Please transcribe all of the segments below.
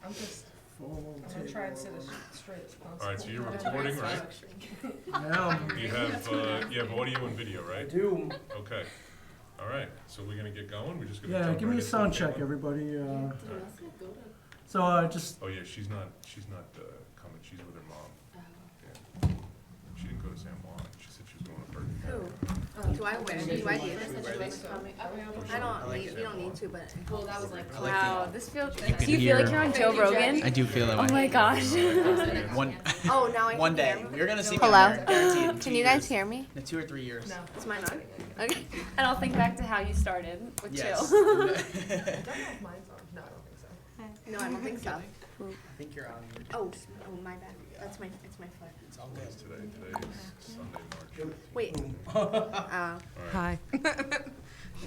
I'm just, Full I'm gonna try and sit as straight as possible. All right, so you're recording, right? Yeah, You have audio and video, I right? do. Okay. All right, so we're gonna get going? We're just gonna Yeah, jump give right me a into sound it, check, Caitlin? everybody. Oh, Just, Oh, yeah, she's not coming. She's with her mom. Yeah. She didn't go to San Juan. She said she was going to Berkeley. do I wear? Do I need this? I don't need. You don't need to, but Well, that was like. Wow, this feels. can Do you feel like hear- you're on Joe Rogan? I do feel that Oh way. my gosh. One oh, now I can one day hear. you're gonna see me Hello? on there, guaranteed. In 2 Can you guys years. hear me? In 2 or 3 years. No. Is mine on? Okay. And I'll think back to how you started with Yes. Chill. I don't know if mine's on. No, I don't think so. No, I don't think so. I think you're on. Oh, my bad. It's my foot. It's all It's good. Today is Sunday, March. Wait. All right, Hi. we're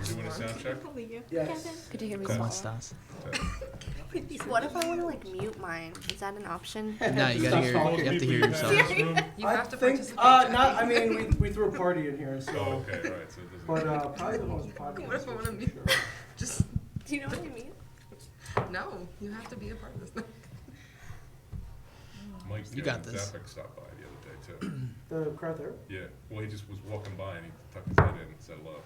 doing a sound check? yes. Could you hear me ¿Cómo swallow? estás? What if I want to like mute mine? Is that an option? No, you gotta hear. You have to hear yourself. You I have to think, participate. not, I mean, we threw a party in here, Oh, so. okay, all right, so it doesn't. But, probably the most popular. What if I wanna for mute? sure. Just, Do you know what I mean? no, you have to be a part of this. Mike You got this. Zapek stopped by the other day, too. The crowd there? Yeah, well, he just was walking by and he tucked his head in and said hello.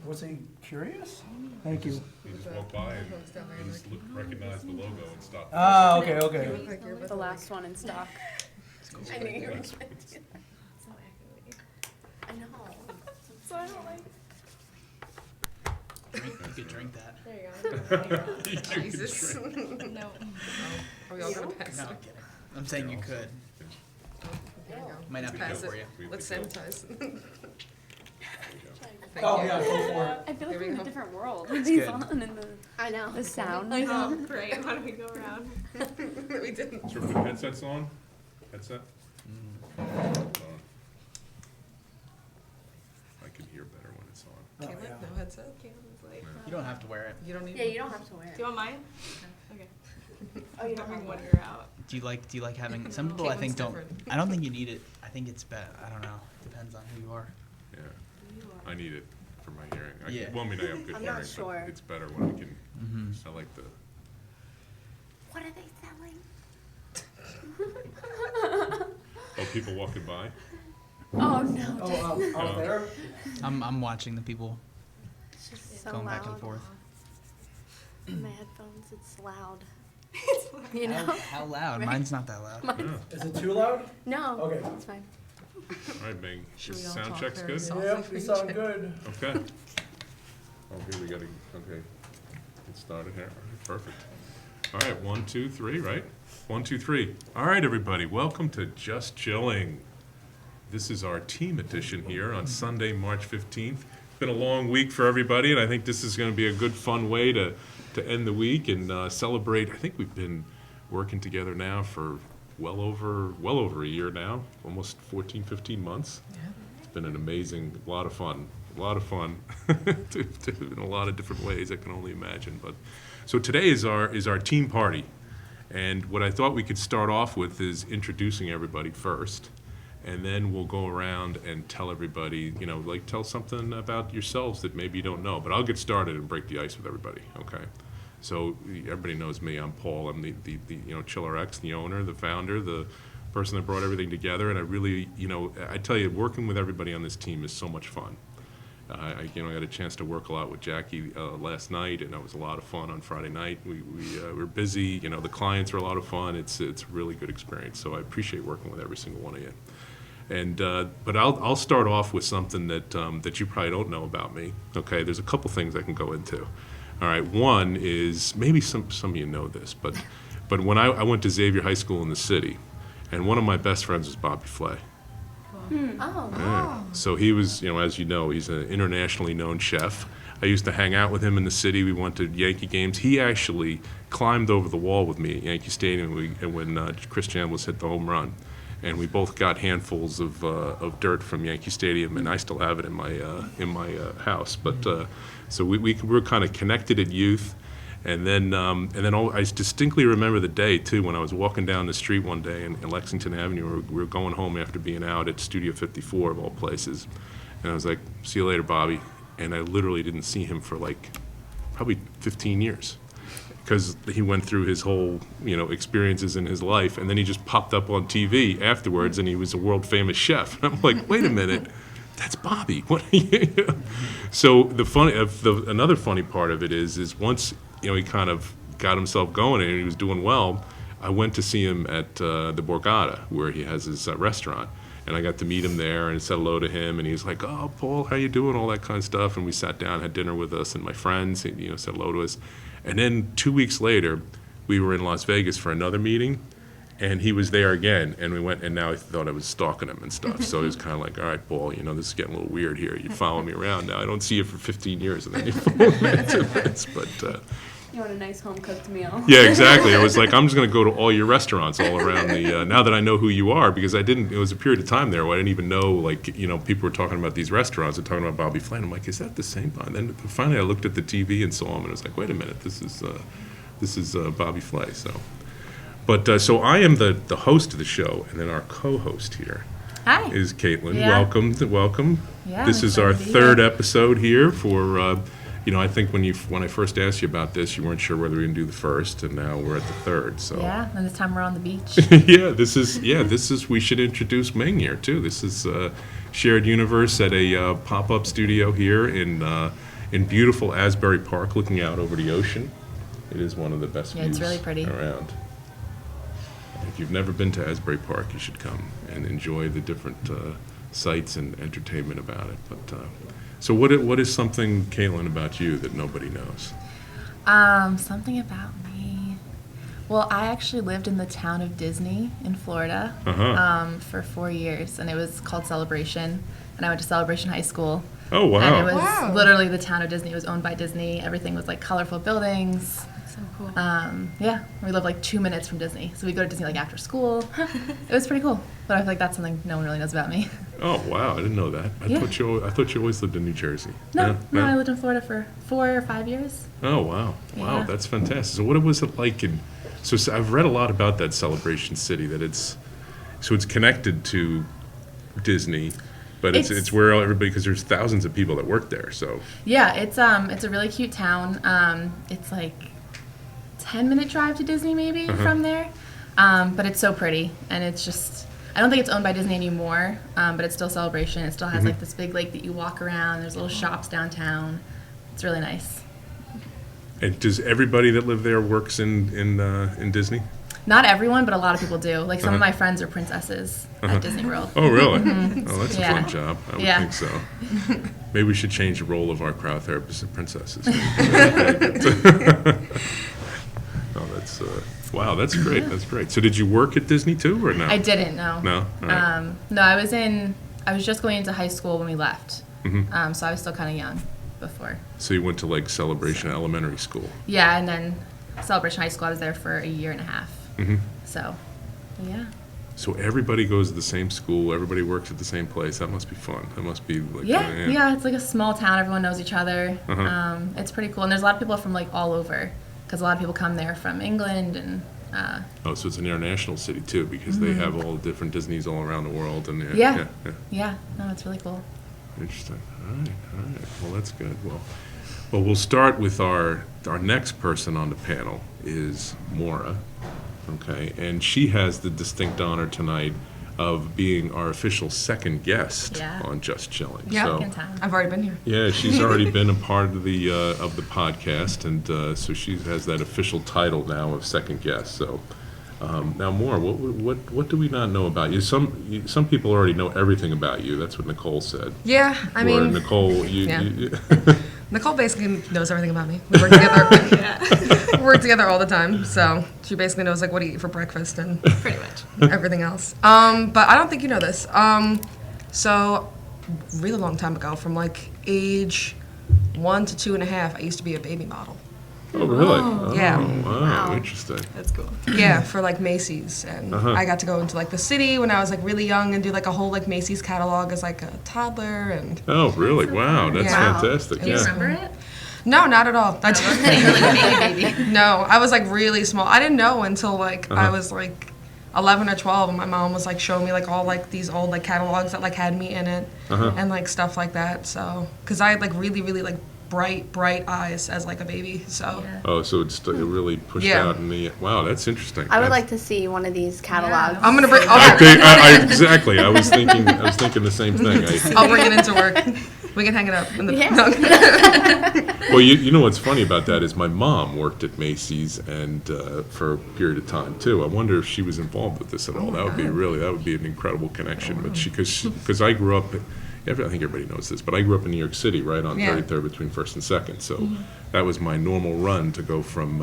Was he curious? Thank you. He just walked by and he just recognized the logo and stopped. Ah, okay, okay. Like you're with The last one in stock. I knew you were. That's- I know. So I don't like. You could drink that. You can Jesus. drink. No. Are we all gonna pass No, it? I'm kidding. I'm saying you could. There you go. Might not be Pass good for it. you. Let's There we sanitize. There you go. Thank Oh, you. yeah, go for it. I feel like Here we we're in go. a different world. It's These good. on and I know. the sound. Oh, Great. Why don't we go around? we didn't. So we put headsets on? Headset? On. I can hear better when it's on. Oh, Caitlin, yeah. no headset? You don't have to wear it. You don't need. Yeah, you don't have to wear it. Do you want mine? Okay. Oh, you don't have when one. you're out. Do you like having? Some people I think Caitlin's don't. different. I don't think you need it. I think it's better. I don't know. Depends on who you are. Yeah, I need it for my hearing. Yeah. Well, I mean, I have good I'm not hearing, sure. but it's better when I can, Mm-hmm. I like the, What are they selling? oh, people walking by? Oh no. Oh, out there? I'm watching the people It's just so going loud. back and forth. My headphones, it's loud. You know? How loud? Right. Mine's not that loud. Yeah. Is it too loud? No. Okay. It's fine. All right, Bing, Should is we all sound talk check's very good? softly? Yep, you sound good. Okay. Oh, here we gotta, okay, get started here. All right, perfect. All right, 1, 2, 3, right? 1, 2, 3. All right, everybody, welcome to Just Chilling. This is our team edition here on Sunday, March 15th. It's been a long week for everybody, and I think this is gonna be a good, fun way to end the week and celebrate. I think we've been working together now for well over a year now, almost 14, 15 months. Yeah. It's been an amazing, lot of fun in a lot of different ways I can only imagine. But so today is our team party, and what I thought we could start off with is introducing everybody first, and then we'll go around and tell everybody, like tell something about yourselves that maybe you don't know. But I'll get started and break the ice with everybody. Okay. So everybody knows me. I'm Paul. I'm the ChillRx, the owner, the founder, the person that brought everything together. And I really, I tell you, working with everybody on this team is so much fun. I had a chance to work a lot with Jackie last night, and it was a lot of fun on Friday night. We were busy. The clients were a lot of fun. It's a really good experience. So I appreciate working with every single one of you. And but I'll start off with something that you probably don't know about me. Okay, there's a couple things I can go into. All right, one is, maybe some of you know this, but when I went to Xavier High School in the city, and one of my best friends was Bobby Flay. Oh. Yeah. So he was, as you know, he's an internationally known chef. I used to hang out with him in the city. We went to Yankee games. He actually climbed over the wall with me at Yankee Stadium when Chris Chambliss hit the home run. And we both got handfuls of dirt from Yankee Stadium, and I still have it in my house. But so we were kind of connected at youth, and then I distinctly remember the day too when I was walking down the street one day in Lexington Avenue. We were going home after being out at Studio 54 of all places, and I was like, "See you later, Bobby." And I literally didn't see him for like probably 15 years. because he went through his whole, experiences in his life, and then he just popped up on TV afterwards, and he was a world famous chef. And I'm like, wait a minute, that's Bobby. What? So another funny part of it is once he kind of got himself going and he was doing well, I went to see him at the Borgata, where he has his restaurant. And I got to meet him there and said hello to him, and he was like, "Oh, Paul, how you doing?" All that kind of stuff. And we sat down, had dinner with us and my friends. He, said hello to us. And then 2 weeks later, we were in Las Vegas for another meeting, and he was there again. And we went, and now I thought I was stalking him and stuff. So it was kind of like, "All right, Paul, this is getting a little weird here. You're following me around now. I don't see you for 15 years, and then you follow me into this." But You want a nice home-cooked meal. yeah, exactly. I was like, I'm just going to go to all your restaurants all around the, now that I know who you are, because it was a period of time there where I didn't even know, people were talking about these restaurants and talking about Bobby Flay. I'm like, is that the same? And then finally I looked at the TV and saw him, and I was like, wait a minute, this is Bobby Flay. So I am the host of the show, and then our co-host here Hi. is Caitlin. Yeah. Welcome. Yeah, This I'm is our excited to be third here. episode here for, I think when I first asked you about this, you weren't sure whether we were going to do the first, and now we're at the third. So Yeah, and this time we're on the beach. this is we should introduce Ming here too. This is Shared Universe at a pop-up studio here in beautiful Asbury Park, looking out over the ocean. It is one of the best Yeah, views it's really pretty. around. If you've never been to Asbury Park, you should come and enjoy the different sights and entertainment about it. But so what is something, Caitlin, about you that nobody knows? Something about me. Well, I actually lived in the town of Disney in Florida for 4 years, and it was called Celebration, and I went to Celebration High School. Oh, wow. And it was literally the town of Disney. It was owned by Disney. Everything was like colorful buildings. So cool. Yeah, we lived like 2 minutes from Disney, so we'd go to Disney like after school. It was pretty cool, but I feel like that's something no one really knows about me. Oh, wow, I didn't know that. I Yeah. thought you always lived in New Jersey. No, Yeah? I lived in Florida for 4 or 5 years. Oh, wow. Wow, Yeah. that's fantastic. So what was it like so I've read a lot about that Celebration City, that it's connected to Disney, but it's where everybody, because there's thousands of people that work there, so. Yeah, it's a really cute town. It's like 10-minute drive to Disney maybe from there. But it's so pretty, and it's just, I don't think it's owned by Disney anymore, but it's still Celebration. It still has like this big lake that you walk around. There's little shops downtown. It's really nice. And does everybody that live there works in Disney? Not everyone, but a lot of people do. Like some of my friends are princesses at Disney World. Oh, really? Oh, that's a Yeah. fun job. I would Yeah. think so. Maybe we should change the role of our cryotherapists to princesses. Oh, that's wow. That's great. That's great. So, did you work at Disney too, or no? I didn't, no. No. All right. No, I was just going into high school when we left. So I was still kind of young before. So you went to like Celebration Elementary School. Yeah, and then Celebration High School, I was there for a year and a half. So, yeah. So everybody goes to the same school. Everybody works at the same place. That must be fun. That must be like Yeah, it's like a small town. Everyone knows each other. It's pretty cool. And there's a lot of people from like all over, because a lot of people come there from England and Oh, so it's an international city too, because they have all the different Disneys all around the world, and yeah. No, it's really cool. Interesting. All right. Well, that's good. Well, we'll start with our next person on the panel is Maura. Okay, and she has the distinct honor tonight of being our official second guest on Just Chilling. Yeah. So, Second time. I've already been here. yeah, she's already been a part of the podcast, and so she has that official title now of second guest. So now, Maura, what do we not know about you? Some people already know everything about you. That's what Nicole said. Yeah, I Or mean, Nicole, yeah. you Nicole basically knows everything about me. We work together. We work together all the time, so she basically knows like what to eat for breakfast and Pretty much. everything else. But I don't think you know this. So really long time ago, from like age 1 to 2.5, I used to be a baby model. Oh, really? Yeah. Oh, wow, interesting. That's cool. Yeah, for like Macy's, and I got to go into like the city when I was like really young and do like a whole like Macy's catalog as like a toddler. And Oh, really? Wow, that's Yeah. fantastic. Do you Yeah. remember it? no, not at all. That's Baby. no, I was like really small. I didn't know until like I was like 11 or 12, and my mom was like showing me like all like these old like catalogs that like had me in it and like stuff like that. So, because I had like really like bright eyes as like a baby. So Yeah. Oh, so it really pushed Yeah. out in the, wow, that's interesting. I would That's- like to see one of these catalogs. I'm gonna bring. Exactly, I was thinking the same thing. I'll bring it into work. We can hang it up. In the, Yeah. Well, you know what's funny about that is my mom worked at Macy's and for a period of time too. I wonder if she was involved with this at all. That would be an incredible connection. But because I grew up, I think everybody knows this, but I grew up in New York City, right on Yeah. 33rd between First and Second. So that was my normal run to go from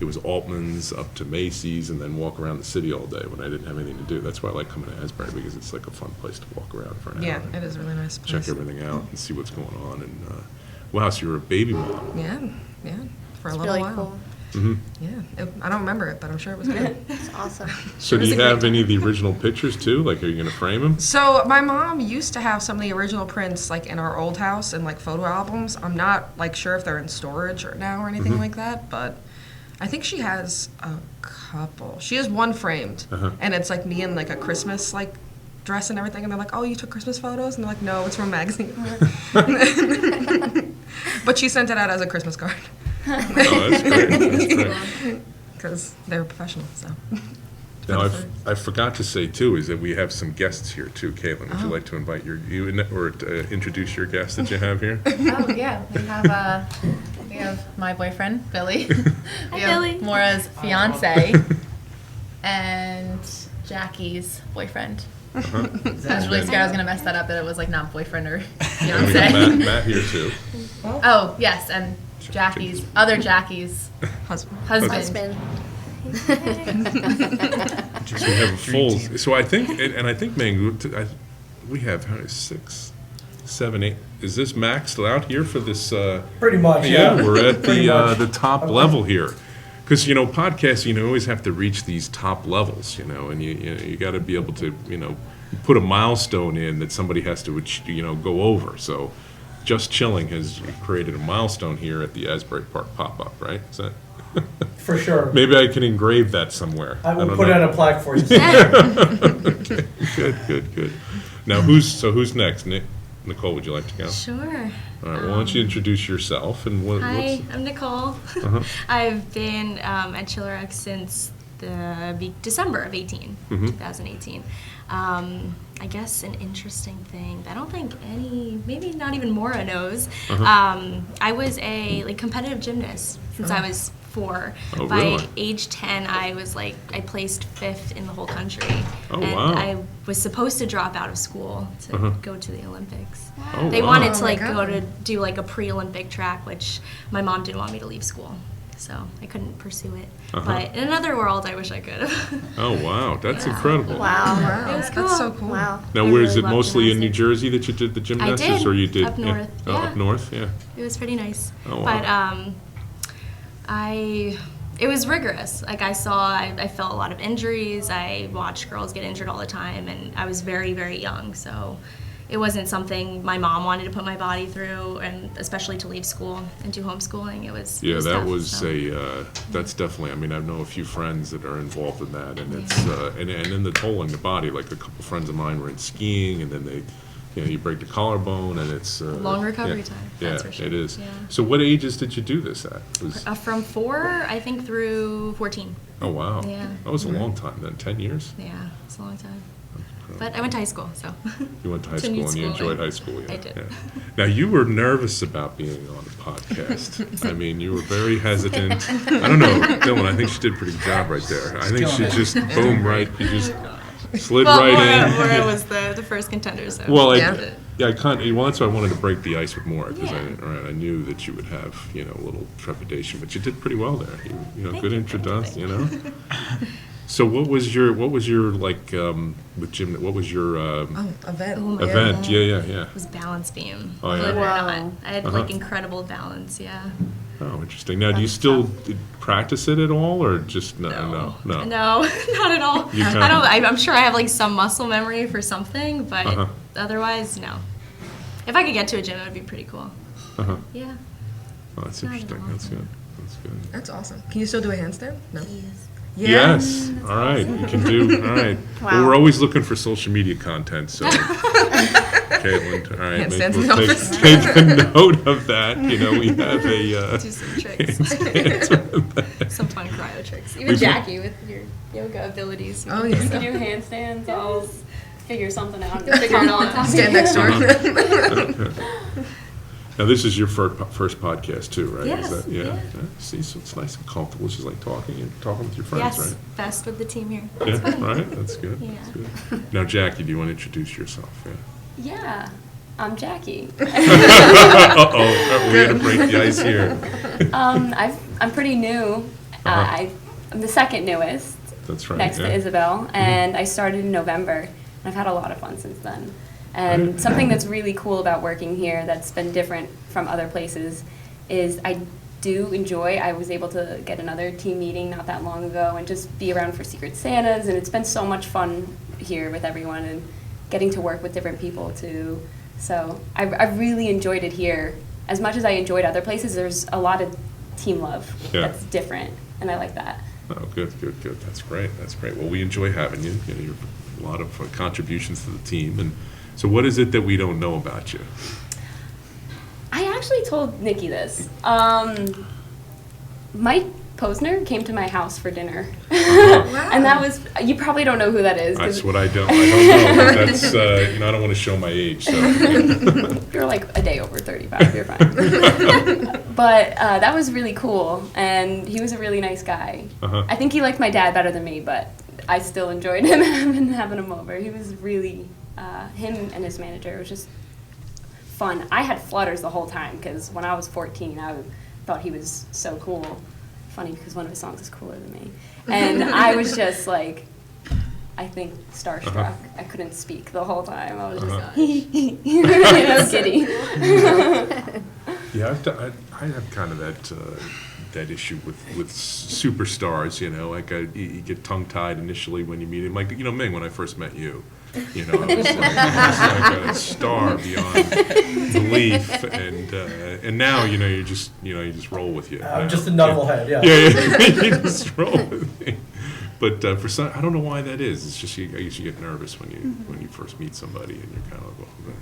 it was Altman's up to Macy's and then walk around the city all day when I didn't have anything to do. That's why I like coming to Asbury because it's like a fun place to walk around for an yeah, hour. it is a really nice place. Check everything out and see what's going on. And wow, so you're a baby mom. Yeah, for a It's little really while. cool. Yeah, I don't remember it, but I'm sure it was good. It's awesome. So do was you a great have any of the original pictures too? Like, are you going to frame them? So my mom used to have some of the original prints like in our old house and like photo albums. I'm not like sure if they're in storage or now or anything like that, but I think she has a couple. She has one framed, and it's like me in like a Christmas like dress and everything. And they're like, "Oh, you took Christmas photos?" And they're like, "No, it's from a magazine." But she sent it out as a Christmas card Oh, that's great. That's great. because they're professional. So Now, I forgot to say too is that we have some guests here too. Caitlin, would you like to invite introduce your guests that you have here? Oh yeah, we have my boyfriend Billy. We have Billy. Maura's fiance and Jackie's boyfriend. I was really scared I was gonna mess that up, that it was like not boyfriend or And we got fiance. Matt here too. Oh yes, and Jackie's Jackie's husband. husband. So we have a full. So I think, and I think, man, we have 6, 7, 8. Is this maxed out here for this? Pretty much, Yeah, yeah. we're at Pretty much. the top level here. Because, podcasting, you always have to reach these top levels, and you got to be able to, put a milestone in that somebody has to, go over. So Just Chilling has created a milestone here at the Asbury Park pop-up, right? Is that? For sure. Maybe I can engrave that somewhere. I will don't put it know. on a plaque for you. Good. Now, who's next? Nicole, would you like to go? Sure. All right, well, why don't you introduce yourself and Hi, I'm Nicole. I've been at ChillRx since December of 2018. I guess an interesting thing that I don't think maybe not even Maura knows. I was a competitive gymnast since I was 4. Oh, By really? age 10, I placed 5th in the whole country. Oh, and wow. I was supposed to drop out of school to go to the Olympics. Oh, They wow. wanted to Oh my go God. to do a pre-Olympic track, which my mom didn't want me to leave school, so I couldn't pursue it. But in another world, I wish I could have. Oh, wow, that's incredible. Wow. Wow, It was that's so cool. cool. Wow. Now, I where is really it? love Mostly in New gymnastics. Jersey that you did the gymnastics, did, or you did up north, Oh, yeah. up north, yeah. It was pretty nice. Oh, wow. But it was rigorous. I felt a lot of injuries. I watched girls get injured all the time, and I was very, very young, so it wasn't something my mom wanted to put my body through, and especially to leave school and do homeschooling. It was Yeah, that tough, was so. that's definitely, I mean, I know a few friends that are involved in that, and it's, and then the toll on the body, like a couple friends of mine were in skiing, and then they, you break the collarbone, and it's. Long recovery yeah, time, Yeah, that's for sure. it is. Yeah. So what ages did you do this at? From 4, I think, through 14. Oh, wow. Yeah. That was a long time then, 10 years? Yeah, it's a long time. But I went to high school, so. You went to high school Continued and you schooling. enjoyed high school, yeah. I did. Yeah. Now, you were nervous about being on a podcast. I mean, you were very hesitant. I don't know, Dylan, I think she did a pretty good job right there. I think she Killing it. just, boom, right, you just slid Well, right in. Maura was the first contender, so. Well, Yeah. well, that's why I wanted to break the ice with Maura, because Yeah. I knew that you would have, a little trepidation, but you did pretty well there. Thank Good you, introduction, So what was your like, with gym, what was your Event. Oh my event? God. Yeah. It was balance beam. Oh, yeah? Believe it or Wow. not. I had incredible balance, yeah. Oh, interesting. Now, do you still practice it at all, or just no? No, not at all. You I kinda- don't. I'm sure I have some muscle memory for something, but otherwise, no. If I could get to a gym, it would be pretty cool. Yeah. Oh, that's Not at interesting. all. That's good. That's good. That's awesome. Can you still do a handstand? No. Yeah. Yes. All right. You can do. All right. Well, Wow. we're always looking for social media content, so Caitlin, all right. Handstands in We'll the office. take a note of that. You know, we have a. Do some tricks. Some fun cryo tricks. Even We've- Jackie with your yoga abilities. Oh, You yeah. can do handstands. I'll figure something out. Figure it all out. Stand next to her. Now, this is your first podcast too, right? Yes, Is that, yeah. See, so it's nice and comfortable. It's just like talking with your friends, Yes, right? best with the team here. Yeah, all right, that's good. Yeah. That's good. Now, Jackie, do you want to introduce yourself? Yeah. Yeah, I'm Jackie. Uh-oh, we're gonna break the ice here. I'm pretty new. I'm the second newest, That's right. next yeah. to Isabel, and I started in November. And I've had a lot of fun since then. And something that's really cool about working here that's been different from other places is I do enjoy, I was able to get another team meeting not that long ago and just be around for Secret Santas, and it's been so much fun here with everyone and getting to work with different people too. So I really enjoyed it here. As much as I enjoyed other places, there's a lot of team love that's different, and I like that. Oh, good. That's great. Well, we enjoy having you. You know, you're a lot of contributions to the team. And so what is it that we don't know about you? I actually told Nikki this. Mike Posner came to my house for dinner. And that was, you probably don't know who that is. That's what I don't know. That's, I don't want to show my age, so. You're like a day over 35, you're fine. But that was really cool, and he was a really nice guy. I think he liked my dad better than me, but I still enjoyed him and having him over. He was really, him and his manager, it was just fun. I had flutters the whole time, because when I was 14, I thought he was so cool. Funny, because one of his songs is cooler than me. And I was just like, I think starstruck. I couldn't speak the whole time. I was just giddy. Yeah, I have kind of that issue with superstars, like you get tongue-tied initially when you meet him. Like, Ming, when I first met you, I was like a star beyond belief, and now, you just roll with you. I'm just a knucklehead, yeah. Yeah, you just roll with me. But for some, I don't know why that is. It's just I guess you get nervous when you first meet somebody, and you're kind of like, well,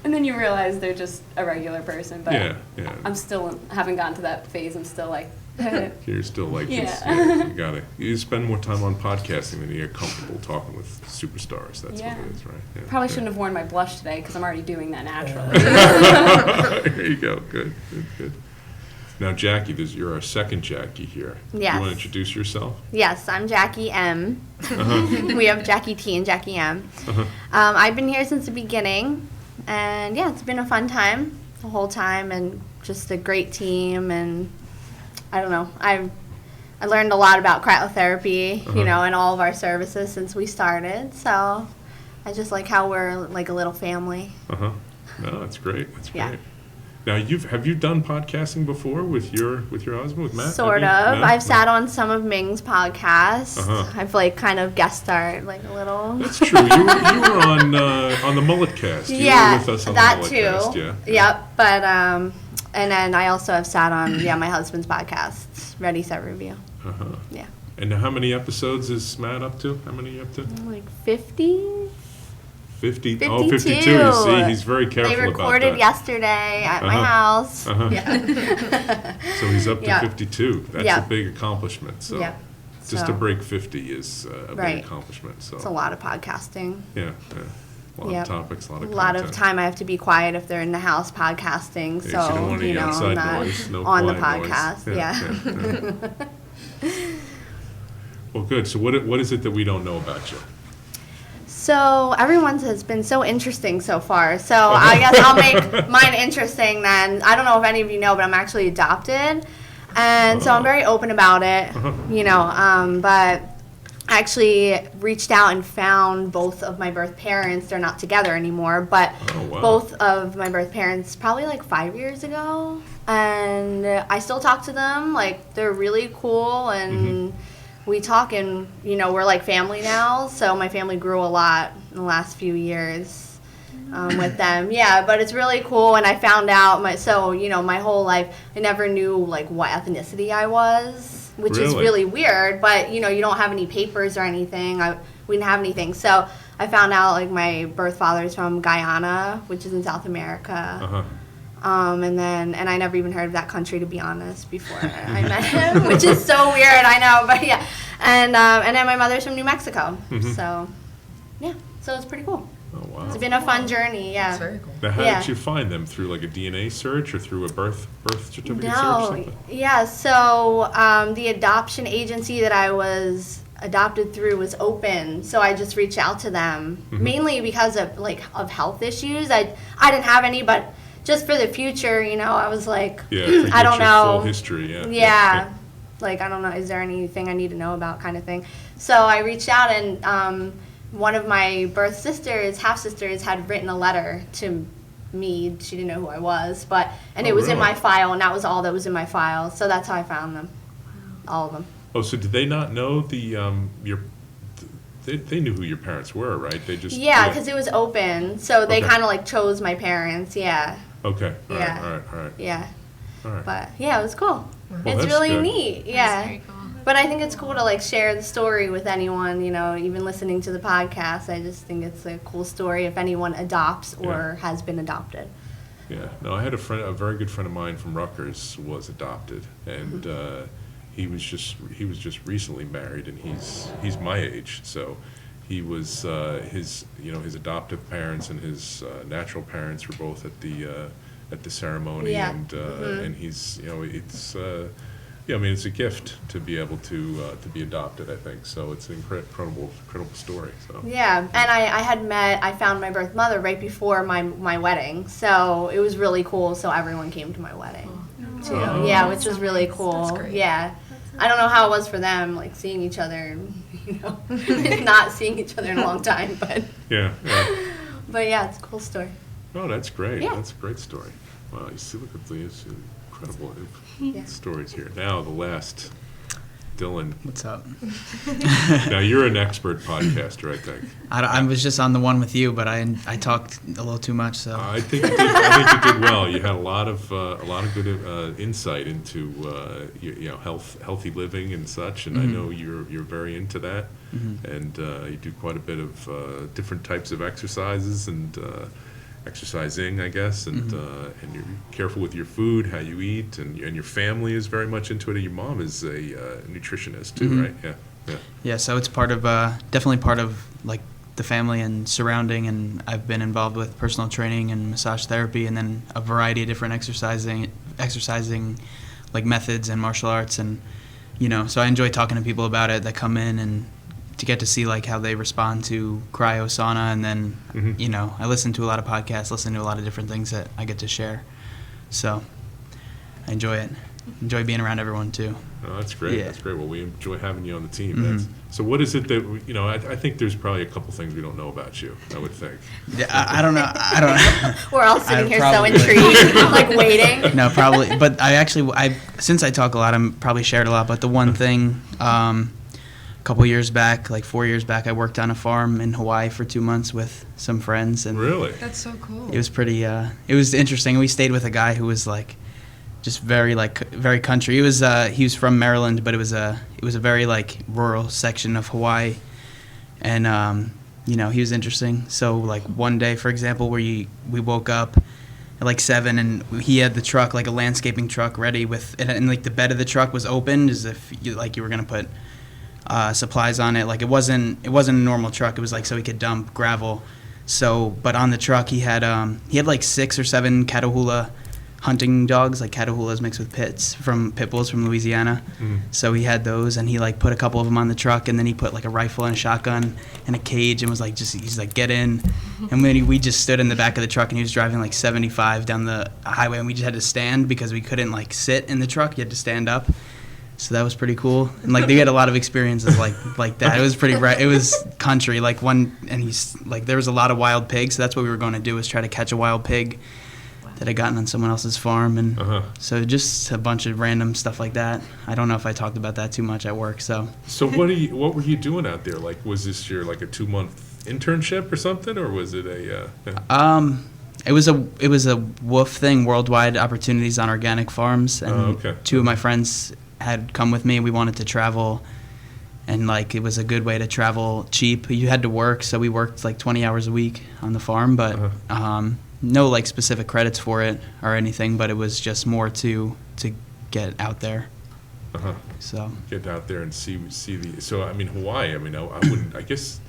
And then you realize they're just a regular person, but yeah. I'm still, haven't gotten to that phase. I'm still like, You're still like, Yeah. you spend more time on podcasting than you get comfortable talking with superstars. That's Yeah. what it is, right? Yeah, probably yeah. shouldn't have worn my blush today because I'm already doing that naturally. There you go. Good. Now, Jackie, you're our second Jackie here. Yes. You want to introduce yourself? Yes, I'm Jackie M. Uh-huh. We have Jackie T and Jackie M. I've been here since the beginning, and yeah, it's been a fun time the whole time, and just a great team. And I don't know, I learned a lot about cryotherapy, and all of our services since we started. So I just like how we're like a little family. No, that's great. That's Yeah. great. Now, have you done podcasting before with your husband, with Matt? Sort have of. you? No? I've sat on some of Ming's podcasts. Uh-huh. I've kind of guest starred a little. That's true. You were on the Mullet Cast. You were with us on that the Mullet too. Cast. Yeah. Yep. But and then I also have sat on my husband's podcast, Ready Set Review. Yeah. And now, how many episodes is Matt up to? How many are you up to? Like 50. 50. 52. Oh, 52. You see, he's very careful They about that. recorded yesterday at my house. Yeah. So he's up to Yeah. 52. That's Yeah. a big accomplishment. So Yeah. just So- to break 50 is a Right. big accomplishment. So It's a lot of podcasting. Yeah. A lot Yep. of topics, a lot A of lot of content. time I have to be quiet if they're in the house podcasting. Yeah, So, you don't want any outside I'm not noise, no on the quiet noise. podcast. Yeah. Well, good. So what is it that we don't know about you? So everyone's has been so interesting so far. So I guess I'll make mine interesting then. I don't know if any of you know, but I'm actually adopted. And so I'm very open about it, but I actually reached out and found both of my birth parents. They're not together anymore, but Oh, wow. both of my birth parents probably like 5 years ago. And I still talk to them. Like, they're really cool, and we talk, and we're like family now. So my family grew a lot in the last few years with them. Yeah, but it's really cool. And I found out my whole life I never knew like what ethnicity I was, which is Really? really weird. But you don't have any papers or anything. We didn't have anything. So I found out like my birth father's from Guyana, which is in South America. And I never even heard of that country, to be honest, before I met him, which is so weird, I know, but yeah. And then my mother's from New Mexico, so yeah, so it's pretty cool. Oh, wow. It's been a fun journey, yeah. That's very cool. Now, how Yeah. did you find them? Through like a DNA search or through a birth certificate search or No, something? yeah, so the adoption agency that I was adopted through was open, so I just reached out to them, mainly because of health issues. I didn't have any, but just for the future, I was like, Yeah, to I get don't your know. full history, yeah. Yeah, like I don't know, is there anything I need to know about, kind of thing. So I reached out, and one of my birth sisters, half-sisters, had written a letter to me. She didn't know who I was, and it was in my really? file, and that was all that was in my file. So that's how I found them, all of them. Oh, so did they not know they knew who your parents were, right? They just Yeah, because it was open, so they Okay. kind of like chose my parents. Yeah, Okay. All right. Yeah. All right. yeah. All right. But yeah, it was cool. Well, It's that's really good. neat. That's Yeah. very cool. But I think it's cool to like share the story with anyone, even listening to the podcast. I just think it's a cool story if anyone adopts or has been adopted. Yeah. No, I had a very good friend of mine from Rutgers was adopted, and he was just recently married, and he's my age, so he was his adoptive parents and his natural parents were both at the ceremony, Yeah. and he's it's a gift to be able to be adopted, I think. So it's an incredible story. So Yeah, and I found my birth mother right before my wedding, so it was really cool. So everyone came to my wedding too. Oh. Yeah, which was really cool. That's great. Yeah, I don't know how it was for them, like seeing each other, and not seeing each other in a long time, but yeah. yeah, it's a cool story. Oh, that's great. Yeah. That's a great story. Wow, you see, look at these incredible Yeah. stories here. Now the last, Dylan. What's up? Now you're an expert podcaster, I think. I was just on the one with you, but I talked a little too much, so. I think you did well. You had a lot of good insight into healthy living and such, and I know you're very into that, and you do quite a bit of different types of exercises and exercising, I guess, and you're careful with your food, how you eat, and your family is very much into it. And your mom is a nutritionist too, right? Yeah. Yeah, so it's definitely part of like the family and surrounding, and I've been involved with personal training and massage therapy, and then a variety of different exercising like methods and martial arts, and so I enjoy talking to people about it that come in, and to get to see like how they respond to cryo sauna, and then I listen to a lot of podcasts, listen to a lot of different things that I get to share, so I enjoy it. Enjoy being around everyone too. Oh, that's great. Yeah. That's great. Well, we enjoy having you on the team. So what is it that, I think there's probably a couple things we don't know about you, I would think. Yeah, I don't know. We're all sitting here so probably- intrigued, like waiting. No, probably. But since I talk a lot, I'm probably shared a lot. But the one thing, a couple years back, like 4 years back, I worked on a farm in Hawaii for 2 months with some friends, and Really? That's so cool. it was pretty. It was interesting. We stayed with a guy who was like, just very country. He was from Maryland, but it was a very like rural section of Hawaii, and he was interesting. So like one day, for example, where we woke up at like 7, and he had the truck, like a landscaping truck, ready and like the bed of the truck was opened as if you were gonna put supplies on it. Like it wasn't a normal truck. It was like so he could dump gravel. So, but on the truck he had like 6 or 7 Catahoula hunting dogs, like Catahoulas mixed with pit bulls from Louisiana. So he had those, and he like put a couple of them on the truck, and then he put like a rifle and a shotgun and a cage, and was like, he's like, get in. And then we just stood in the back of the truck, and he was driving like 75 down the highway, and we just had to stand because we couldn't like sit in the truck. You had to stand up. So that was pretty cool, and like they had a lot of experiences like that. It was pretty it was country, and he's like, there was a lot of wild pigs, so that's what we were going to do, was try to catch a wild pig that had gotten on someone else's farm, and so just a bunch of random stuff like that. I don't know if I talked about that too much at work. So what were you doing out there? Like, was this your like a 2-month internship or something, or was it it was a WOOF thing, Worldwide Opportunities on Organic Farms, and 2 of my friends had come with me. We wanted to travel and like it was a good way to travel cheap. You had to work, so we worked like 20 hours a week on the farm, but no like specific credits for it or anything, but it was just more to get out there. So Get out there and see the. So I mean, Hawaii. I mean, I wouldn't. I guess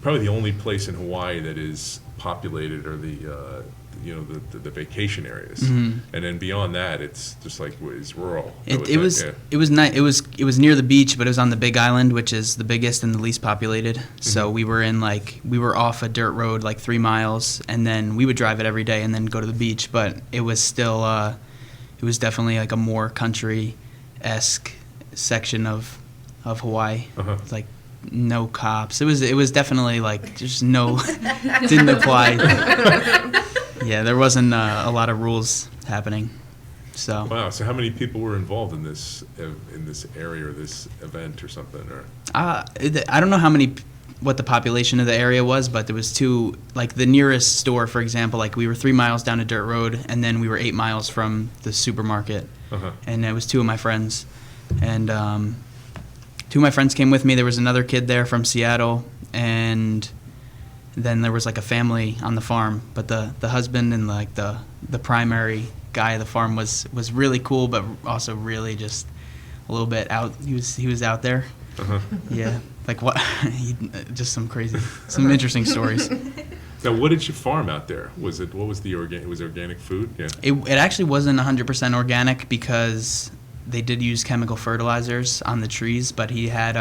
probably the only place in Hawaii that is populated are the the vacation areas, and then beyond that, it's just like it's rural. it was nice. It was near the beach, but it was on the Big Island, which is the biggest and the least populated. So we were off a dirt road like 3 miles, and then we would drive it every day and then go to the beach. But it was still it was definitely like a more country-esque section of Hawaii. It's like no cops. It was definitely like just no didn't apply. Yeah, there wasn't a lot of rules happening. So Wow. So how many people were involved in this area or this event or something? Or I don't know what the population of the area was, but there was two. Like the nearest store, for example, like we were 3 miles down a dirt road, and then we were 8 miles from the supermarket. And it was two of my friends, and two of my friends came with me. There was another kid there from Seattle, and then there was like a family on the farm, but the husband and like the primary guy of the farm was really cool, but also really just a little bit out. He was out there. Yeah, like what? Just some interesting stories. Now, what did you farm out there? Was it organic food? Yeah. It actually wasn't 100% organic because they did use chemical fertilizers on the trees, but he had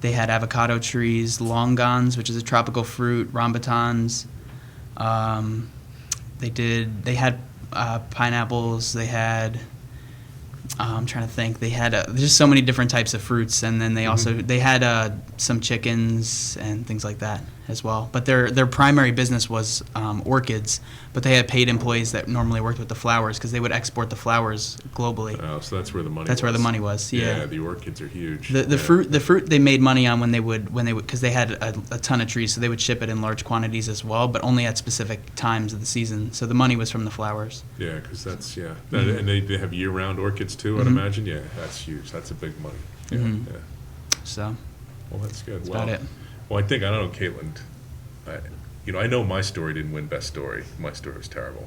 they had avocado trees, longans, which is a tropical fruit, rambutans. They had pineapples. They had I'm trying to think. They had just so many different types of fruits, and then they had some chickens and things like that as well. But their primary business was orchids, but they had paid employees that normally worked with the flowers because they would export the flowers globally. Oh, so that's where the money. That's where the money was. Yeah. Yeah, the orchids are huge. The fruit they made money on when they would because they had a ton of trees, so they would ship it in large quantities as well, but only at specific times of the season. So the money was from the flowers. Yeah, because that's and they have year-round orchids too. I'd imagine. Yeah, that's huge. That's a big money. Yeah, yeah. So. Well, that's good. That's about it. Well, I don't know, Caitlin. I know my story didn't win Best Story. My story was terrible.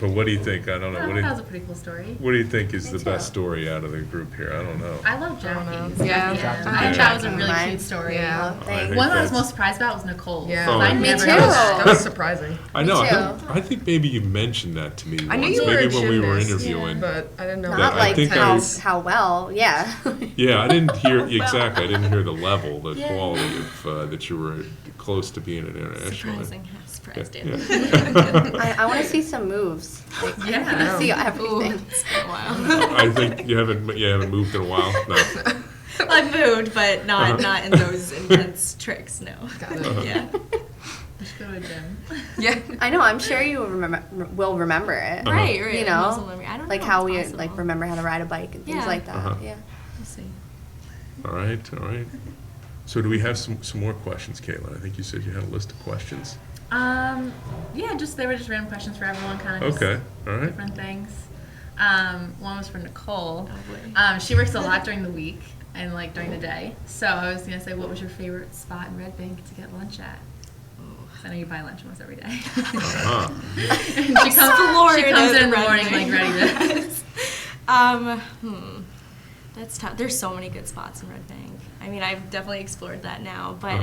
But what do you think? I don't know. That was a pretty cool story. What do you think is the best story out of the group here? I don't know. I love Jackie's. Yeah. I thought that was a really cute story. Yeah. One I was most surprised about was Nicole's. Yeah. Oh, I me never too. noticed. That was surprising. I know. too. I think maybe you mentioned that to me once. I knew you were maybe a when we were gymnast, interviewing. but I didn't know. Not I like think how well, yeah. Yeah, I didn't hear exactly. I didn't hear the level, the quality of that you were close to being an international. Surprising how surprised you. I want to see some moves. Like, I Yeah. want to see everything. It's been a while. I think you haven't moved in a while. No. I've moved, but not in those intense tricks. No. Got it. Yeah. You should go to a gym. Yeah. I know. I'm sure you will remember it. Right. You know, Muscle memory. I don't like know. how It's we possible. like remember how to ride a bike and things Yeah. like that. Yeah. We'll see. All right. So do we have some more questions, Caitlin? I think you said you had a list of questions. Yeah, they were just random questions for everyone, kind of Okay. All right. different things. One was for Nicole. Oh, boy. She works a lot during the week and like during the day. So I was gonna say, what was your favorite spot in Red Bank to get lunch at? 'Cause I know you buy lunch almost every day. Uh-huh. And she comes in the morning like ready to. That's tough. There's so many good spots in Red Bank. I mean, I've definitely explored that now. But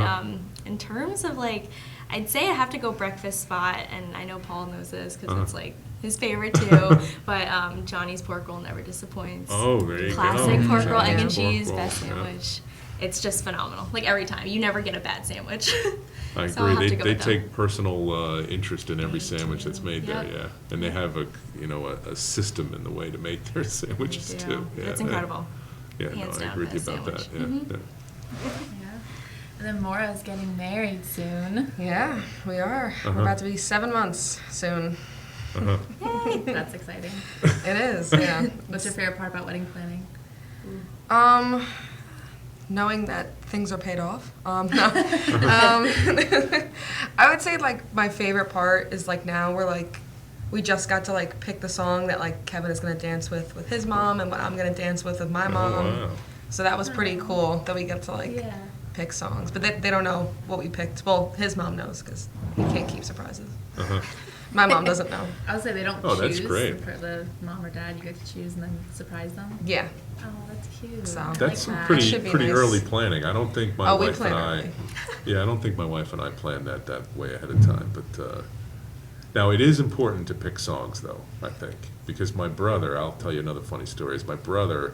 in terms of like, I'd say I have to go breakfast spot, and I know Paul knows this because it's like his favorite too. But Johnny's pork roll never disappoints. Oh, there you go. Classic pork roll, egg and Johnny's cheese, pork roll, best yeah. sandwich. It's just phenomenal. Like every time, you never get a bad sandwich. I So I'll have agree. to go They with them. take personal interest in every They sandwich do. that's made Yep. there. Yeah, and they have a system in the way to make their sandwiches They do. too. Yeah, It's incredible. Yeah, Hands no, I down, agree with you best about that. Yeah, sandwich. yeah. Yeah. And then Mora's getting married soon. Yeah, we are. We're about to be 7 months soon. That's exciting. It is, yeah. What's your favorite part about wedding planning? Knowing that things are paid off. No. I would say like my favorite part is like now we're like we just got to like pick the song that like Kevin is gonna dance with his mom, and what I'm gonna dance with my mom. wow. So that was pretty cool that we get to like pick songs, but they don't know what we picked. Well, his mom knows because he can't keep surprises. My mom doesn't know. I would say they don't Oh, choose. that's great. For the mom or dad, you get to choose and then surprise them. Yeah. Oh, that's cute. So- I That's like that. That pretty should be pretty nice. early planning. I don't think my Oh, we wife plan and I. early. Yeah, I don't think my wife and I planned that way ahead of time. But now it is important to pick songs, though. I think because my brother. I'll tell you another funny story. Is my brother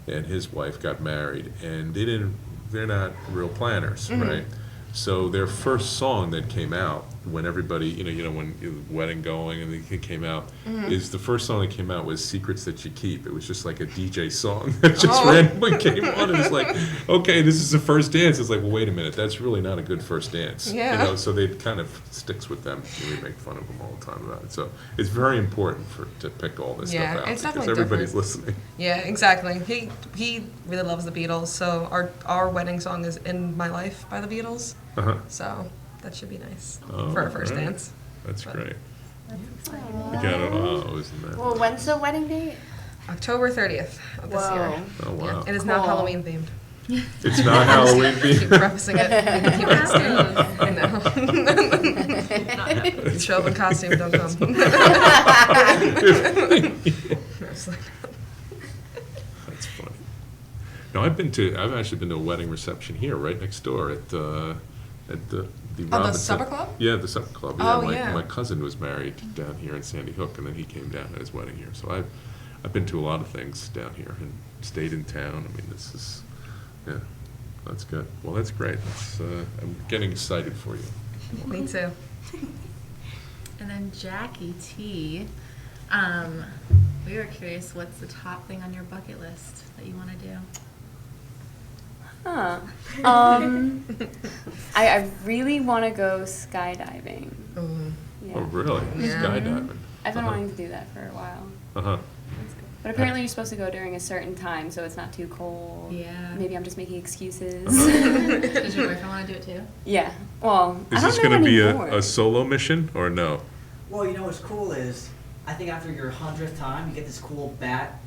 and his wife got married, and they're not real planners, Mm-hmm. right? So their first song that came out when everybody, when the wedding going and it came out, Mm-hmm. is the first song that came out was "Secrets That You Keep." It was just like a DJ song that just Oh. randomly came on, and it's like, okay, this is the first dance. It's like, well, wait a minute, that's really not a good first dance. Yeah. So it kind of sticks with them, and we make fun of them all the time about it. So it's very important to pick all this Yeah, stuff out it's because definitely everybody's different. listening. Yeah, exactly. He really loves the Beatles, so our wedding song is "In My Life" by the Beatles. Uh-huh. So that should be nice Oh, for our first right. dance. That's But- great. We got it. Oh, isn't that? Well, when's the wedding date? October 30th of this year. Whoa. Oh, wow. Yeah, it is not Cool. Halloween themed. It's not Halloween Keep themed. prefacing it. Keep it I know. You show up in costume, don't come. That's funny. No, I've actually been to a wedding reception here, right next door at the Robinson. Supper Club? Yeah, the Supper Club. Oh, my, yeah. my cousin was married down here in Sandy Hook, and then he came down at his wedding here. So I've been to a lot of things down here and stayed in town. I mean, this is, yeah, that's good. Well, that's great. I'm getting excited for you. Me too. And then Jackie T, we were curious, what's the top thing on your bucket list that you want to do? Huh. I really want to go skydiving. Yeah. Oh, really? Yeah. Skydiving. I've been Uh-huh. wanting to do that for a while. Uh-huh. But apparently you're supposed to go during a certain time, so it's not too cold. Yeah. Maybe I'm just making excuses. Does your boyfriend want to do it too? Yeah. Well, I Is don't this know going to be anymore. a solo mission or no? Well, you know what's cool is, I think after your 100th time, you get this cool bat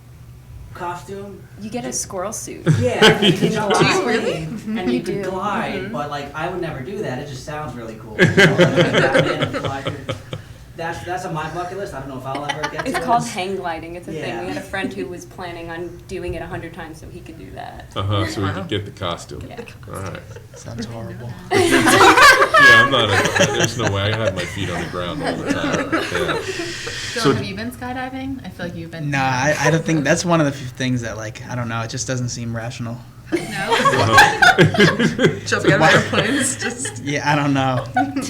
costume. You get a squirrel suit. Yeah, you can jump Do on you a really? plane and you You can do. glide, Mhm. but like I would never do that. It just sounds really cool. You know, like Batman and fly through. That's on my bucket list. I don't know if I'll ever get to It's it. called hang gliding. It's a thing. Yeah. We had a friend who was planning on doing it 100 times so he could do that. Uh-huh, so we Wow. could get the costume. Yeah. All right. Sounds horrible. Yeah, I'm not, there's no way. I had my feet on the ground all the time. Yeah. Dylan, So- have you been skydiving? I feel like you've been. Nah, I don't think that's one of the few things that like I don't know. It just doesn't seem rational. No? Jumping out of airplanes, just Yeah, I don't know.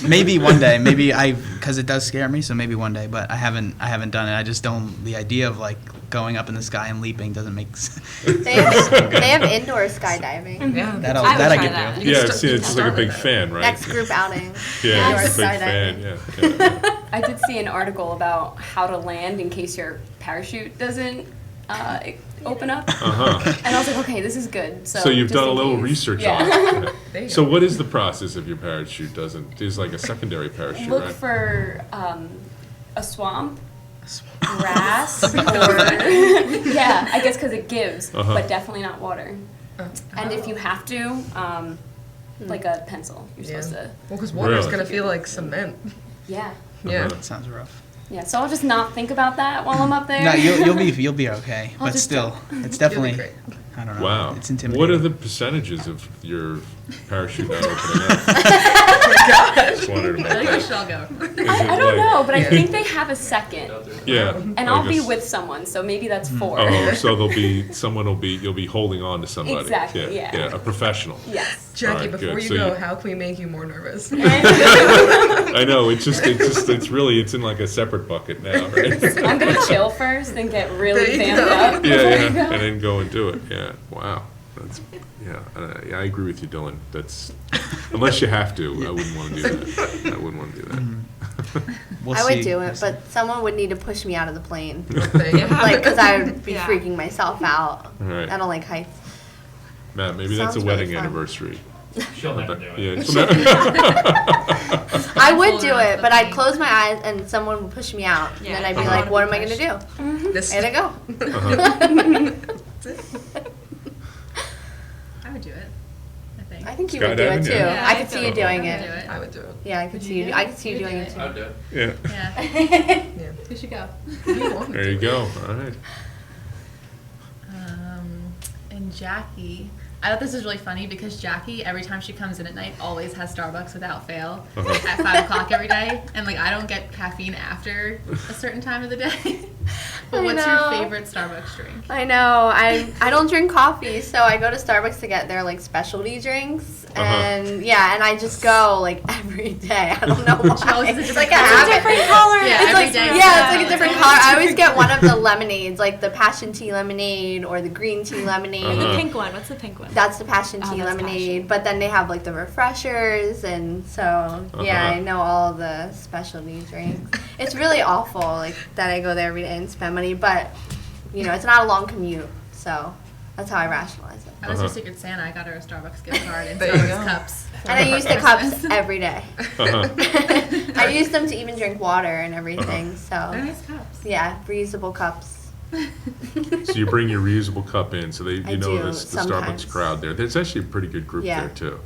Maybe one day. Maybe because it does scare me. So maybe one day. But I haven't done it. I just don't. The idea of like going up in the sky and leaping doesn't make sense. They have indoor skydiving. yeah. That I would I try could that. do. You Yeah, can I've seen it. It's start like a big with that. fan, right? Next group outing. Yeah, Indoor it's a big skydiving. fan, yeah. I did see an article about how to land in case your parachute doesn't open up. Uh-huh. And I was like, okay, this is good. So, So you've just done a in little case. research Yeah. on it. There you So go. what is the process if your parachute doesn't, there's like a secondary parachute, Look right? for a swamp, grass, or yeah, I guess because it gives, Uh-huh. but definitely not water. Oh. And if you have to, like a pencil, you're Yeah. supposed to. Well, because water's Really? gonna feel like cement. Yeah. Yeah. Uh-huh. Sounds rough. Yeah. So I'll just not think about that while I'm up there. No, you'll be okay. I'll But just still, it's You'll be definitely. great. I don't know. Wow. It's intimidating. What are the percentages of your parachute not opening up? Just wondered about I think we that. should all go. Is it I don't like- know, but I Yeah. think they have a second, Yeah. and I I'll be guess- with someone, so maybe that's 4. Oh, so you'll be holding on to somebody. Exactly, yeah. Yeah, a professional. Yes. Jackie, Alright, before good. you So go, you- how can we make you more nervous? I know, it's in like a separate bucket now, right? I'm gonna chill first and get really There you vamped go. up Yeah, before yeah, I go. and then go and do it, yeah, wow. That's, yeah, I agree with you, Dylan. That's, unless you have to, I wouldn't want to do that. I wouldn't want to do that. We'll I would see. do it, but someone would need to push me out of the plane. Thing. Like, because I would be Yeah. freaking myself out. All right. I don't like heights. Matt, maybe that's a Sounds really wedding fun. anniversary She'll never do it. Yeah, she'll never- I would do Hold on, it, but I'd okay. close my eyes and someone would push me out. Yeah, and then I'd be I like, don't what am wanna I be going to do? This Here they go. I would do it. I think. I think you would do it Skydiving, too. yeah. I could see you doing I would it. do it. I would do it. Yeah, I could see you. I could see you doing it too. I'd do it. Yeah, Yeah. Yeah. We should go. there you go, all right. And Jackie, I thought this was really funny because Jackie, every time she comes in at night, always has Starbucks without fail at 5 o'clock every day. And like, I don't get caffeine after a certain time of the day. But I what's know. your favorite Starbucks drink? I know. I don't drink coffee, so I go to Starbucks to get their like specialty drinks, and yeah, and I just go like every day. I don't know why. always has a It's like a different habit. different color. Yeah, It's every like, day. yeah, it's like a different color. I always get one of the lemonades, like the passion tea lemonade or the green tea lemonade. Or the Uh-huh. pink one. What's the pink one? That's the passion Oh, tea that's lemonade, passion. but then they have like the refreshers, and so yeah, I know all of the specialty drinks. It's really awful, like that I go there every day and spend money, but you know, it's not a long commute, so that's how I rationalize it. I was her Secret Santa. I got her a Starbucks gift card and There you Starbucks go. cups. And I use the cups every day. Uh-huh. I use them to even drink water and everything, They're so nice cups. yeah, reusable cups. So you bring your reusable cup in, so they, I you know, do, the sometimes. Starbucks crowd there. There's actually a pretty good group Yeah. there too.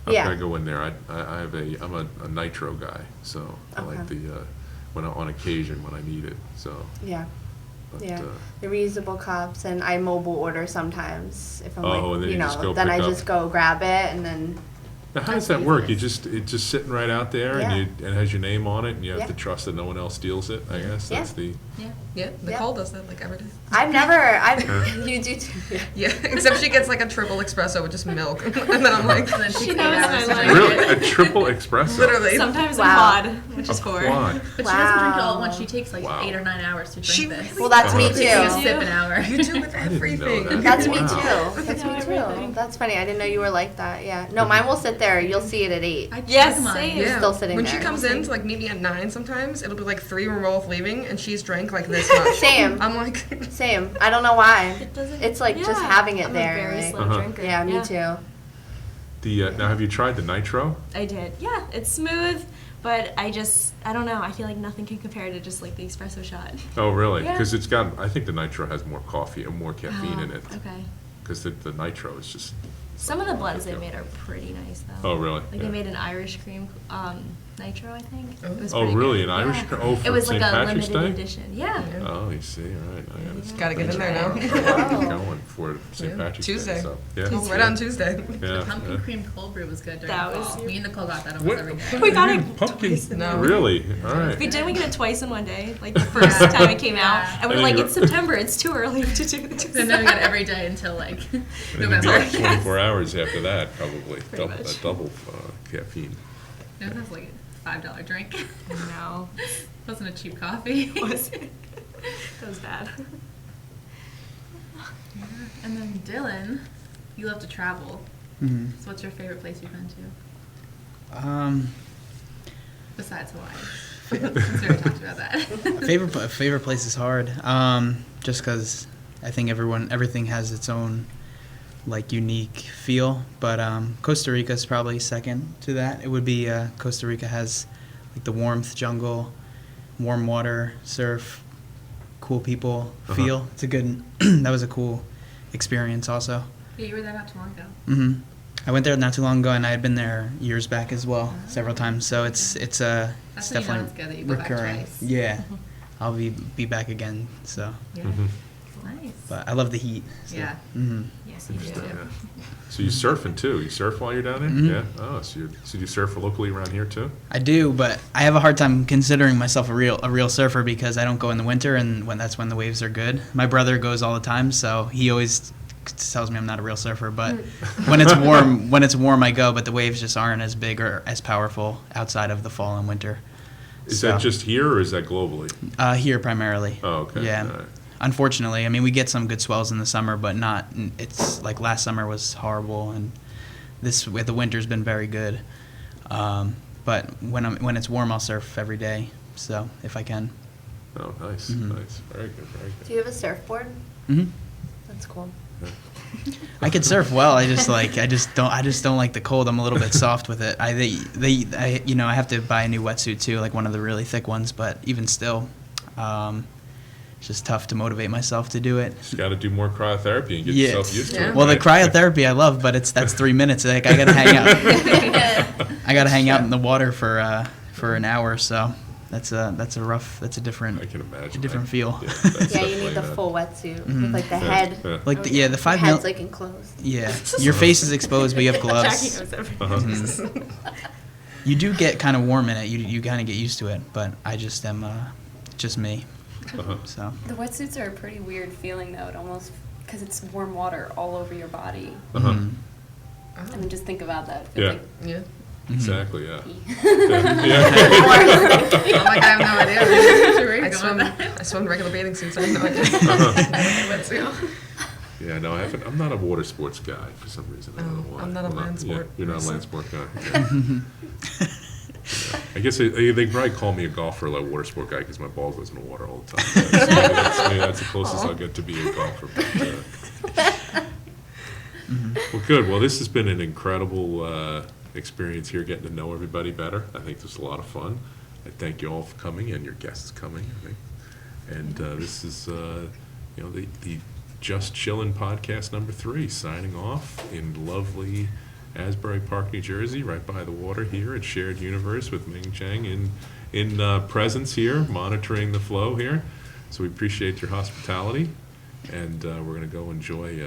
I'm Yeah. gonna go in there. I'm a nitro guy, so I like Okay. the, on occasion when I need it, so. Yeah. But, Yeah, the reusable cups, and I mobile order sometimes if I'm Oh, and then like, you just go then pick I up. just go grab it, and then Now, how does that work? It's just sitting right out there, Yeah. and it has your name on it, and you have Yeah. to trust that no one else steals it. I guess Yeah. that's the. Yeah, Nicole does that like every day. you do too. Yeah. Yeah, except she gets like a triple espresso with just milk, and then I'm like, And then she She takes knows 8 hours my to life. drink Really, it. a triple espresso. literally. Sometimes Wow. a quad, which is A 4. quad. But she doesn't drink it all at Wow. once. She takes like Wow. 8 or 9 hours to drink She this. really Well, that's me does. Takes a too. sip an hour. You do with I didn't know everything. that. That's me Wow. too. That's me everything. too. That's funny. I didn't know you were like that. Yeah. No, mine will sit there. You'll see it at 8. I Yes, check mine. same. Yeah. Still sitting when there. she comes in to like meet me at 9 sometimes, it'll be like 3 when we're both leaving, and she's drank like this much. Same. I'm like, Same. I don't know why. It doesn't. It's like just yeah, having it I'm there. A very like- slow Uh-huh. drinker. Yeah, me too. Now, have you tried the nitro? I did. Yeah, it's smooth, but I don't know. I feel like nothing can compare to just like the espresso shot. Oh, really? Yeah. Because I think the nitro has more coffee and more caffeine in it. Okay. Because the nitro is just. Some of the blends they made are pretty nice though. Oh, really? Like Yeah. they made an Irish cream nitro, I think. It was Oh, pretty really? good. An Irish Yeah. cream? Oh, for It was St. like a Patrick's limited Day? edition. Yeah. Oh, you see, all right. I gotta gotta get in there now. Get going for St. Yeah. Patrick's Tuesday. Day. So, yeah. oh, right on Tuesday. Yeah. Pumpkin cream cold brew was good during That the was- fall. Me and Nicole got that almost What? every day. We got it Pumpkin. twice in No. Really? All right. We didn't we get it twice in one day, like the first time it came out, Yeah. and we And were like, then it's September, it's too early to do this. And then we got it every day until like And then it'd be November. like 24 hours after that, probably. much. Double caffeine. It was like a $5 drink. No, It wasn't a cheap coffee. was it? That was bad. And then Dylan, you love to travel. Mhm. So what's your favorite place you've been to? Besides Hawaii. Since we already talked about that. favorite place is hard. Just because I think everything has its own like unique feel. But Costa Rica is probably second to that. It would be Costa Rica has like the warmth, jungle, warm water, surf, cool people feel. It's a good. That was a cool experience also. Yeah, you were there not too long ago. Hmm I went there not too long ago, and I had been there years back as well, several times. So it's That's when you know definitely it's good that you go back recurring. twice. Yeah, I'll be back again. So, Yeah. Nice. but I love the heat. So. Yeah. hmm Yes, you do. Yeah. So you surfing too? You surf while you're down there? Mhm. Yeah. Oh, so you surf locally around here too? I do, but I have a hard time considering myself a real surfer because I don't go in the winter, and that's when the waves are good. My brother goes all the time, so he always tells me I'm not a real surfer. But when it's warm, I go. But the waves just aren't as big or as powerful outside of the fall and winter. Is So, that just here or is that globally? here primarily? Oh, okay. Yeah. All right. Unfortunately, I mean, we get some good swells in the summer, but not. It's like last summer was horrible, and the winter's been very good. But when it's warm, I'll surf every day. So if I can. Oh, nice, Mhm. nice. Very good, very good. Do you have a surfboard? Hmm That's cool. Yeah. I could surf well. I just don't like the cold. I'm a little bit soft with it. I have to buy a new wetsuit too, like one of the really thick ones. But even still, it's just tough to motivate myself to do it. Just got to do more cryotherapy and get yourself used to it. Well, right? the cryotherapy I love, but that's 3 minutes. Like I gotta hang out. I gotta hang out in the water for an hour. So that's a different. I can imagine. Different feel. Yeah, that's you need the definitely, full wetsuit with like the head. yeah. Like the 5 Head's mil. like enclosed. Yeah, your face is exposed, but you have Jackie gloves. knows everything. You do get kind of warm in it. You kind of get used to it, but I just am just me. So The wetsuits are a pretty weird feeling though. It almost because it's warm water all over your body. mhm. I mean, just think about that. It's Yeah. like Yeah. Exactly, yeah. pee. Yeah. I'm like, I have no idea. Go with that. I swim regular bathing suits. I have no idea. Yeah, no, I'm not a water sports guy for some reason. I don't know why. I'm not a land sport You're not a person. land sport guy. Yeah. I guess they probably call me a golfer, like water sport guy, because my ball goes in the water all the time. Maybe that's the closest I'll get to being a golfer. But, well, good. Well, this has been an incredible experience here, getting to know everybody better. I think this was a lot of fun. I thank you all for coming and your guests coming. I think, and this is the Just Chillin' podcast number 3, signing off in lovely Asbury Park, New Jersey, right by the water here at Shared Universe with Ming Chang in presence here, monitoring the flow here. So we appreciate your hospitality, and we're going to go enjoy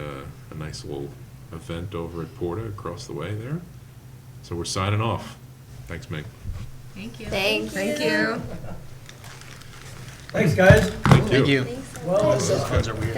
a nice little event over at Porta across the way there. So we're signing off. Thanks, Ming. Thank you. Thank you. Thanks, guys. Thank you. Thank you. Well, Those phones are weird.